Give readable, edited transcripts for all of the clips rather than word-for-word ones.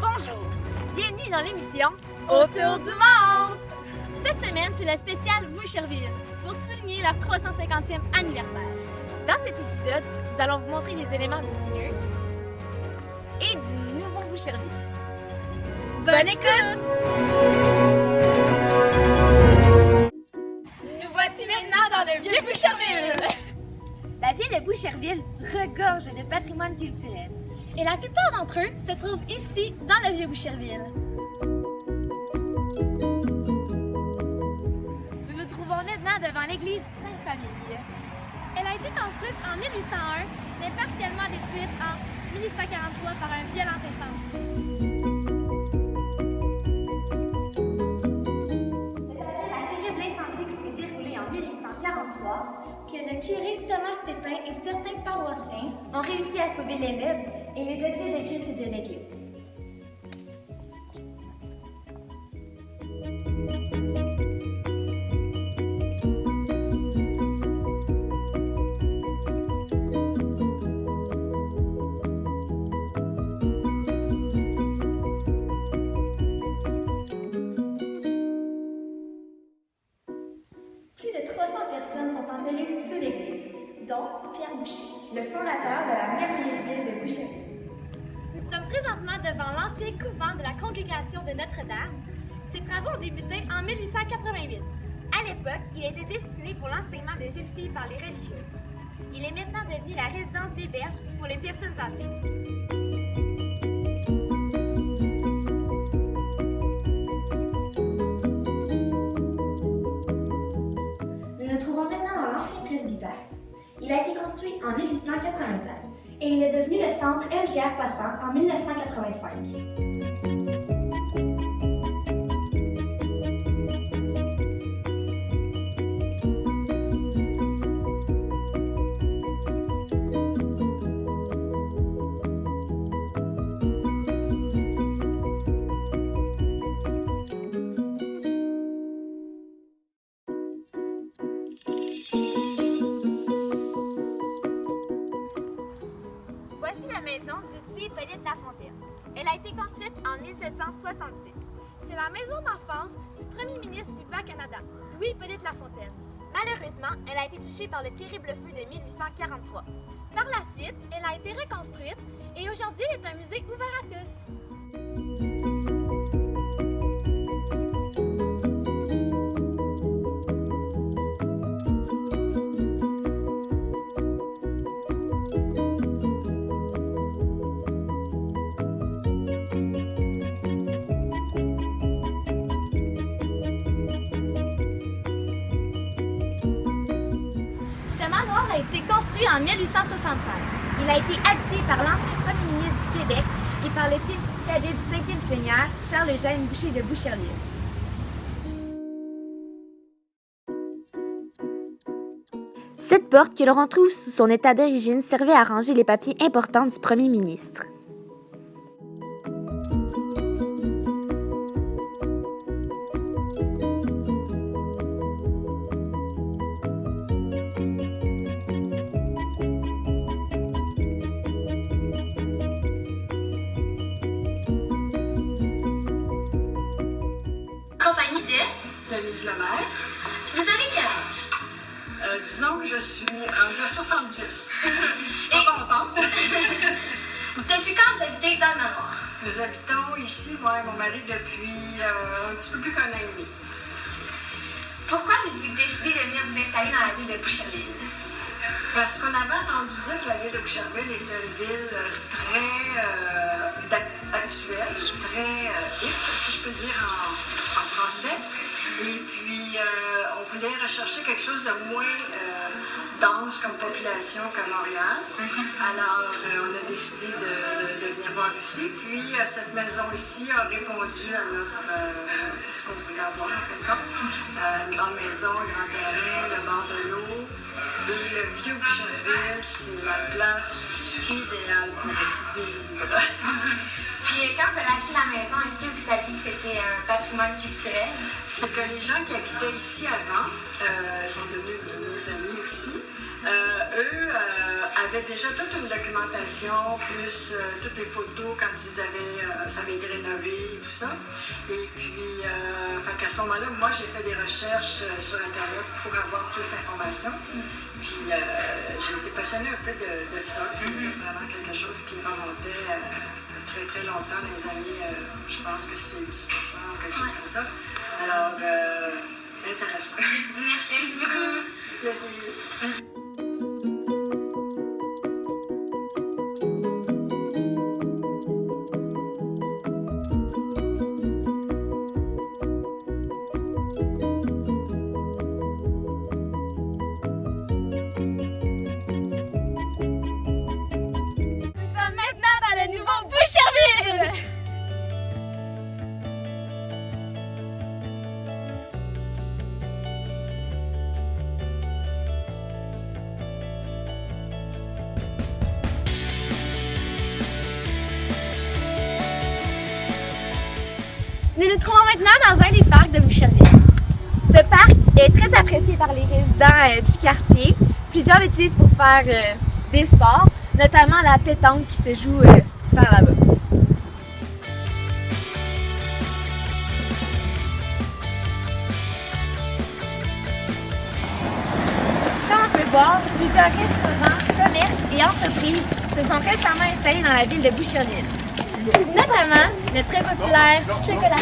Bonjour, bienvenue dans l'émission Autour du monde! Cette semaine, c'est le spécial Boucherville pour souligner leur 350e anniversaire. Dans cet épisode, nous allons vous montrer des éléments du vieux et du nouveau Boucherville. Bonne écoute! Nous voici maintenant dans le vieux Boucherville! La ville de Boucherville regorge de patrimoine culturel et la plupart d'entre eux se trouvent ici dans le vieux Boucherville. Nous nous trouvons maintenant devant l'église Sainte-Famille. Elle a été construite en 1801, mais partiellement détruite en 1843 par un violent incendie. C'est la terrible incendie qui s'est déroulée en 1843 que le curé Thomas Pépin et certains paroissiens ont réussi à sauver les meubles et les objets de culte de l'église. Plus de 300 personnes sont enterrées sous l'église, dont Pierre Boucher, le fondateur de la merveilleuse ville de Boucherville. Nous sommes présentement devant l'ancien couvent de la congrégation de Notre-Dame. Ces travaux ont débuté en 1888. À l'époque, il était destiné pour l'enseignement des jeunes filles par les religieuses. Il est maintenant devenu la résidence des berges pour les personnes âgées. Nous nous trouvons maintenant dans l'ancien presbytère. Il a été construit en 1896 et il est devenu le centre MGR Poisson en 1985. Voici la maison du Louis-Hippolyte Lafontaine. Elle a été construite en 1766. C'est la maison d'enfance du premier ministre du Bas-Canada, Louis-Hippolyte Lafontaine. Malheureusement, elle a été touchée par le terrible feu de 1843. Par la suite, elle a été reconstruite et aujourd'hui, elle est un musée ouvert à tous. Ce manoir a été construit en 1876. Il a été habité par l'ancien premier ministre du Québec et par le fils cadet du 5e seigneur, Charles-Eugène Boucher de Boucherville. Cette porte, que l'on retrouve sous son état d'origine, servait à ranger les papiers importants du premier ministre. Compagnie de Denise Lemaire. Vous avez quel âge? Disons que je suis rendue à 70. Pas contente. Depuis quand vous habitez dans le manoir? Nous habitons ici, moi et mon mari, depuis un petit peu plus qu'un an et demi. Pourquoi avez-vous décidé de venir vous installer dans la ville de Boucherville? Parce qu'on avait entendu dire que la ville de Boucherville était une ville très actuelle, très hip, si je peux dire en français. Et puis, on voulait rechercher quelque chose de moins dense comme population qu'à Montréal. Alors, on a décidé de venir voir ici. Puis, cette maison ici a répondu à notre, ce qu'on voulait avoir, en fin de compte. Une grande maison, un grand terrain, le bord de l'eau. Et le vieux Boucherville, c'est la place idéale pour vivre. Puis, quand vous avez acheté la maison, est-ce que vous saviez que c'était un patrimoine patrimoine culturel? C'est que les gens qui habitaient ici avant, sont devenus nos amis aussi, eux avaient déjà toute une documentation, plus toutes les photos quand ça avait été rénové et tout ça. Et puis, qu'à ce moment-là, moi, j'ai fait des recherches sur Internet pour avoir plus d'informations. Puis, j'ai été passionnée un peu de ça. C'est vraiment quelque chose qui remontait très, très longtemps dans les années, je pense que c'est 1700 ou quelque chose comme ça. Alors, intéressant. Merci beaucoup. Plaisir. Nous sommes maintenant dans le nouveau Boucherville! Nous nous trouvons maintenant dans un des parcs de Boucherville. Ce parc est très apprécié par les résidents du quartier. Plusieurs l'utilisent pour faire des sports, notamment la pétanque qui se joue par là-bas. Comme on peut voir, plusieurs restaurants, commerces et entreprises se sont récemment installés dans la ville de Boucherville. Notamment le très populaire chocolat.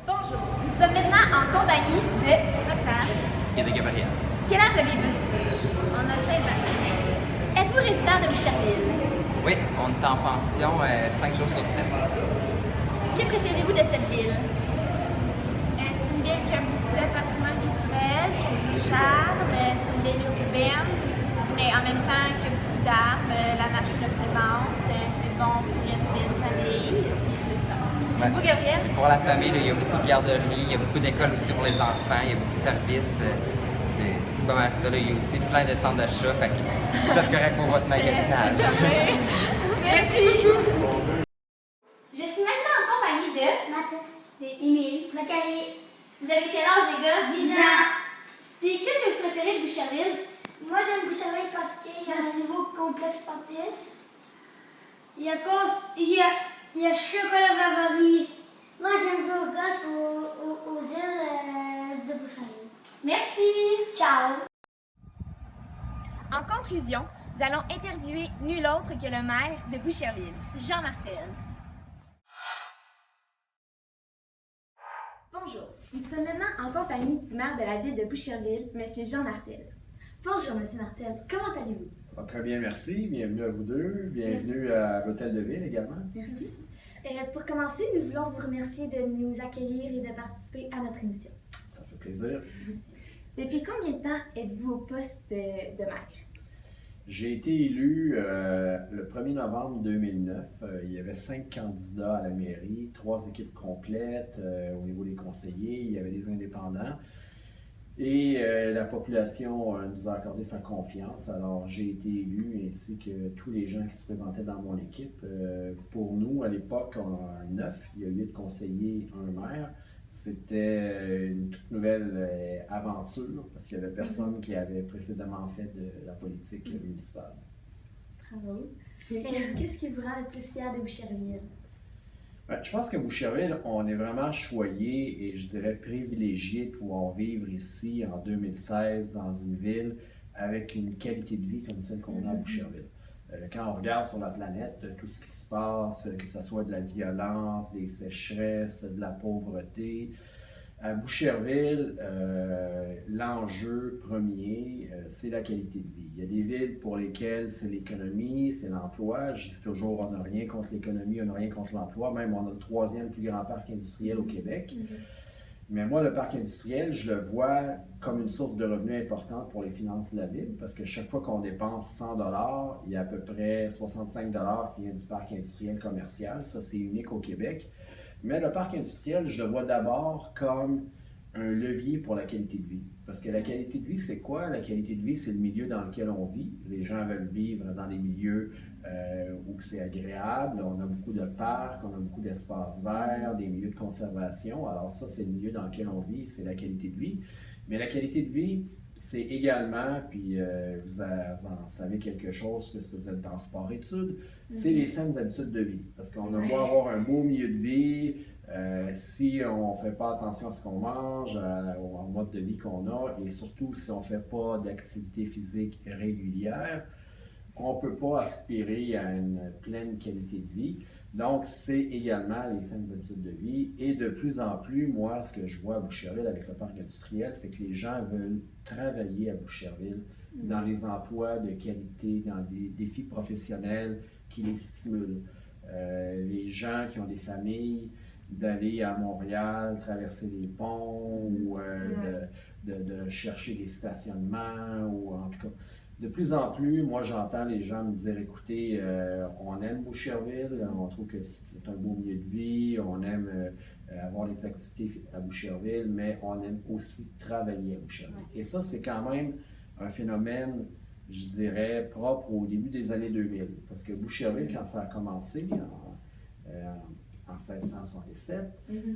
Bonjour, nous sommes maintenant en compagnie de Roxane. Et de Gabriel. Quel âge avez-vous? On a 16 ans. Êtes-vous résident de Boucherville? Oui, on est en pension 5 jours sur 7. Que préférez-vous de cette ville? C'est une ville qui a beaucoup de patrimoine culturel, qui a du charme, c'est une ville urbaine, mais en même temps qui a beaucoup d'arbres, la nature le présente, c'est bon pour une ville famille, puis c'est ça. Ouais. Vous, Gabriel? Et pour la famille, là, il y a beaucoup de garderies, il y a beaucoup d'écoles aussi pour les enfants, il y a beaucoup de services. C'est pas mal ça. Là. Il y a aussi plein de centres d'achat. Fait que vous êtes correct pour votre magasinage. Merci! Je suis maintenant en compagnie de Mathis, Émile, Zachary. Vous avez quel âge, les gars? 10 ans. Puis, qu'est-ce que vous préférez de Boucherville? Moi, j'aime Boucherville parce qu'il y a un nouveau complexe sportif. Il y a chocolat favori. Moi, j'aime jouer au golf aux îles de Boucherville. Merci! Ciao. En conclusion, nous allons interviewer nul autre que le maire de Boucherville, Jean Martel. Bonjour, nous sommes maintenant en compagnie du maire de la ville de Boucherville, M. Jean Martel. Bonjour, M. Martel, comment allez-vous? Ça va très bien, merci. Bienvenue à vous deux. Bienvenue à l'Hôtel de Ville également. Merci. Pour commencer, nous voulons vous remercier de nous accueillir et de participer à notre émission. Ça fait plaisir. Depuis combien de temps êtes-vous au poste de maire? J'ai été élu le 1er novembre 2009. Il y avait 5 candidats à la mairie, 3 équipes complètes au niveau des conseillers. Il y avait des indépendants. Et la population nous a accordé sa confiance. Alors, j'ai été élu ainsi que tous les gens qui se présentaient dans mon équipe. Pour nous, à l'époque, on a 9. Il y a 8 conseillers, un maire. C'était une toute nouvelle aventure parce qu'il n'y avait personne qui avait précédemment fait de la politique municipale. Bravo. Qu'est-ce qui vous rend le plus fier de Boucherville? Ouais, je pense que Boucherville, on est vraiment choyé et je dirais privilégié de pouvoir vivre ici en 2016 dans une ville avec une qualité de vie comme celle qu'on a à Boucherville. Quand on regarde sur la planète, tout ce qui se passe, que ce soit de la violence, des sécheresses, de la pauvreté, à Boucherville, l'enjeu premier, c'est la qualité de vie. Il y a des villes pour lesquelles c'est l'économie, c'est l'emploi. Je dis toujours, on n'a rien contre l'économie, on n'a rien contre l'emploi. Même, on a le troisième plus grand parc industriel au Québec. Mais moi, le parc industriel, je le vois comme une source de revenus importante pour les finances de la ville, parce que chaque fois qu'on dépense 100 $, il y a à peu près 65 $ qui vient du parc industriel commercial. Ça, c'est unique au Québec. Mais le parc industriel, je le vois d'abord comme un levier pour la qualité de vie. Parce que la qualité de vie, c'est quoi? La qualité de vie, c'est le milieu dans lequel on vit. Les gens veulent vivre dans des milieux où c'est agréable. On a beaucoup de parcs, on a beaucoup d'espaces verts, des milieux de conservation. Alors ça, c'est le milieu dans lequel on vit, c'est la qualité de vie. Mais la qualité de vie, c'est également, puis vous en savez quelque chose puisque vous êtes en sport-études, c'est les saines habitudes de vie. Parce qu'on a beau avoir un beau milieu de vie, si on ne fait pas attention à ce qu'on mange, au mode de vie qu'on a, et surtout si on ne fait pas d'activité physique régulière, on ne peut pas aspirer à une pleine qualité de vie. Donc, c'est également les saines habitudes de vie. Et de plus en plus, moi, ce que je vois à Boucherville avec le parc industriel, c'est que les gens veulent travailler à Boucherville dans les emplois de qualité, dans des défis professionnels qui les stimulent. Les gens qui ont des familles, d'aller à Montréal, traverser les ponts ou de chercher des stationnements ou en tout cas. De plus en plus, moi j'entends les gens me dire écoutez, on aime Boucherville, on trouve que c'est un beau milieu de vie, on aime avoir des activités à Boucherville, mais on aime aussi travailler à Boucherville. Et ça, c'est quand même un phénomène, je dirais, propre au début des années 2000. Parce que Boucherville, quand ça a commencé en 1667,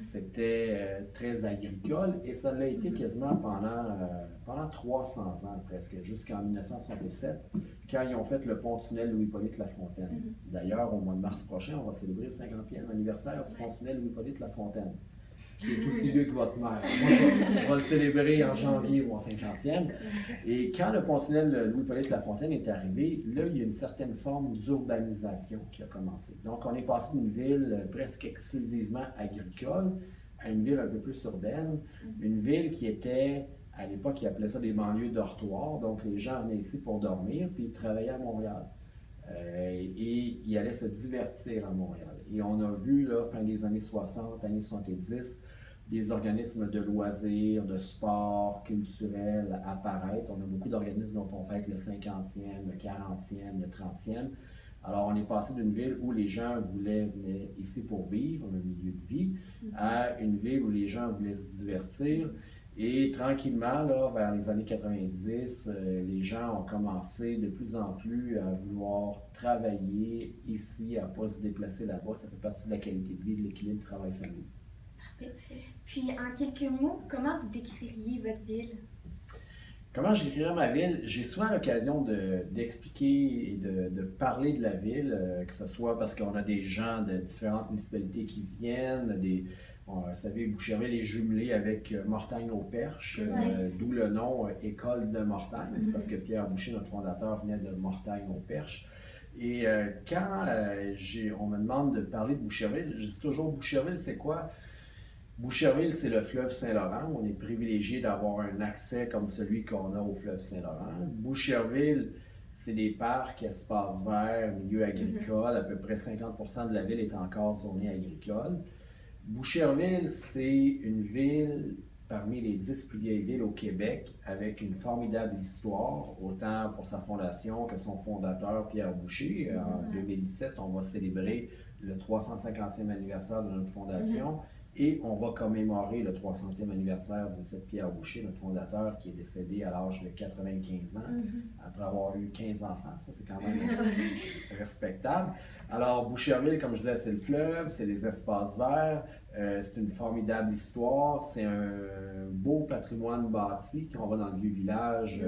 c'était très agricole et ça l'a été quasiment pendant 300 ans presque, jusqu'en 1967, quand ils ont fait le pont-tunnel Louis-Hippolyte Lafontaine. D'ailleurs, au mois de mars prochain, on va célébrer le 50e anniversaire du pont-tunnel Louis-Hippolyte Lafontaine, qui est aussi vieux que votre mère. Moi, je vais le célébrer en janvier, mon 50e. Et quand le pont-tunnel Louis-Hippolyte Lafontaine est arrivé, là, il y a une certaine forme d'urbanisation qui a commencé. Donc, on est passé d'une ville presque exclusivement agricole à une ville un peu plus urbaine, une ville qui était, à l'époque, ils appelaient ça des banlieues dortoirs, donc les gens venaient ici pour dormir, puis ils travaillaient à Montréal. Et ils allaient se divertir à Montréal. Et on a vu, là, fin des années 60, années 70, des organismes de loisirs, de sport, culturels apparaître. On a beaucoup d'organismes dont on fête le 50e, le 40e, le 30e. Alors, on est passé d'une ville où les gens venir ici pour vivre, un milieu de vie, à une ville où les gens voulaient se divertir. Et tranquillement, là, vers les années 90, les gens ont commencé de plus en plus à vouloir travailler ici, à ne pas se déplacer là-bas. Ça fait partie de la qualité de vie, de l'équilibre travail-famille. Parfait. Puis, en quelques mots, comment vous décririez votre ville? Comment je décrirais ma ville? J'ai souvent l'occasion d'expliquer et de parler de la ville, que ce soit parce qu'on a des gens de différentes municipalités qui viennent, vous savez, Boucherville est jumelé avec Mortagne-au-Perche, d'où le nom École de Mortagne. C'est parce que Pierre Boucher, notre fondateur, venait de Mortagne-au-Perche. Et quand on me demande de parler de Boucherville, je dis toujours Boucherville, c'est quoi? Boucherville, c'est le fleuve Saint-Laurent. On est privilégié d'avoir un accès comme celui qu'on a au fleuve Saint-Laurent. Boucherville, c'est des parcs, espaces verts, milieux agricoles. À peu près 50% de la ville est encore zonée agricole. Boucherville, c'est une ville parmi les 10 plus vieilles villes au Québec avec une formidable histoire, autant pour sa fondation que son fondateur Pierre Boucher. En 2017, on va célébrer le 350e anniversaire de notre fondation. Et on va commémorer le 300e anniversaire de cette Pierre Boucher, notre fondateur, qui est décédé à l'âge de 95 ans, après avoir eu 15 enfants. Ça, c'est quand même respectable. Alors, Boucherville, comme je disais, c'est le fleuve, c'est les espaces verts, c'est une formidable histoire, c'est un beau patrimoine bâti. Quand on va dans le vieux village,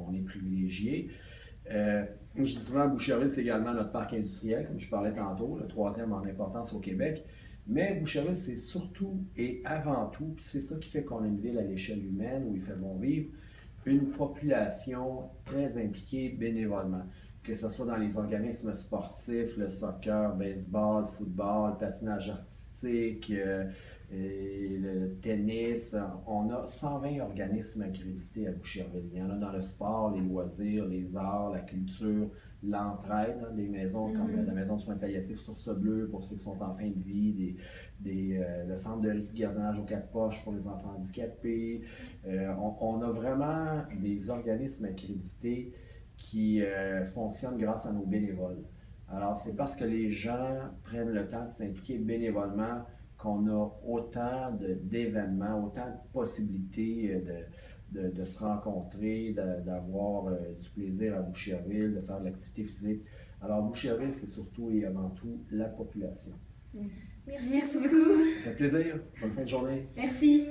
on est privilégié. Je dis souvent, Boucherville, c'est également notre parc industriel, comme je parlais tantôt, le troisième en importance au Québec. Mais Boucherville, c'est surtout et avant tout, puis c'est ça qui fait qu'on a une ville à l'échelle humaine où il fait bon vivre, une population très impliquée bénévolement. Que ce soit dans les organismes sportifs, le soccer, baseball, football, patinage artistique, et le tennis. On a 120 organismes accrédités à Boucherville. Il y en a dans le sport, les loisirs, les arts, la culture, l'entraide, hein, des maisons comme la maison de soins palliatifs Source Bleue pour ceux qui sont en fin de vie, le centre de gardiennage aux 4 poches pour les enfants handicapés. On a vraiment des organismes accrédités qui fonctionnent grâce à nos bénévoles. Alors, c'est parce que les gens prennent le temps de s'impliquer bénévolement qu'on a autant d'événements, autant de possibilités de se rencontrer, d'avoir du plaisir à Boucherville, de faire de l'activité physique. Alors, Boucherville, c'est surtout et avant tout la population. Merci beaucoup. Ça fait plaisir. Bonne fin de journée. Merci.